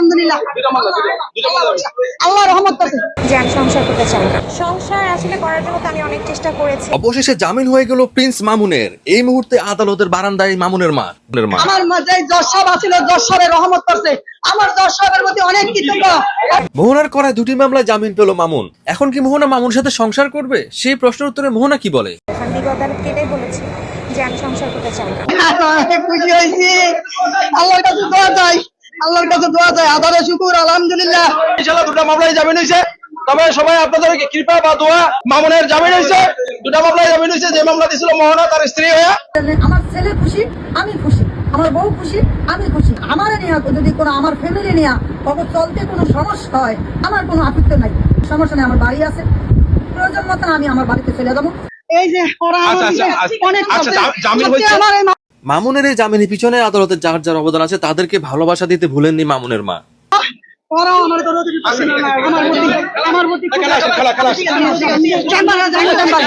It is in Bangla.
আলহামদুলিল্লাহ আল্লাহর রহমত আছে যে আমি সংসার করতে চাই না। সংসার আসলে করার জন্য তো আমি অনেক চেষ্টা করেছি। অবশেষে জামিন হয়ে গেল প্রিন্স মামুনের। এই মুহূর্তে আদালতের বারান্দায় মামুনের মা। আমার যে জজ সাহেব আছিল জজ সাহেবের রহমত করছে, আমার জজ সাহেবের প্রতি অনেক কৃতজ্ঞ। মোহনার করা দুটি মামলায় জামিন পেল মামুন। এখন কি মোহনা মামুনের সাথে সংসার করবে? সেই প্রশ্নের উত্তরে মোহনা কি বলে? বিগত আদালতকে এটাই বলেছি যে আমি সংসার করতে চাই না। অনেক খুশি হয়েছি, আল্লাহর কাছে দোয়া চাই, আল্লাহর কাছে দোয়া চাই, আদারে শুকুর আলহামদুলিল্লাহ। ইনশাআল্লাহ দুটো মামলায় জামিন হয়েছে। তবে সবাই আপনাদের কৃপা বা দোয়া, মামুনের জামিন হয়েছে, দুটো মামলায় জামিন হয়েছে। যে মামলা দিয়েছিল মোহনা তার স্ত্রী হয়ে। আমার ছেলে খুশি, আমি খুশি, আমার বউ খুশি, আমি খুশি। আমার নিয়ে যদি কোনো আমার ফ্যামিলি নিয়ে কখন চলতে কোনো সমস্যা হয়, আমার কোনো আপত্তি নাই, সমস্যা নেই। আমার বাড়ি আছে, প্রয়োজন মতন আমি আমার বাড়িতে চলে যাবো। এই যে ওরা অনেক জামিন হয়েছে। আমার এই মামুনের এই জামিনের পিছনে আদালতের যার যার অবদান আছে তাদেরকে ভালোবাসা দিতে ভুলেননি মামুনের মা। ওরা আমার কথা আমার প্রতি খেলা খেলা চেম্বারে যাই না চেম্বারে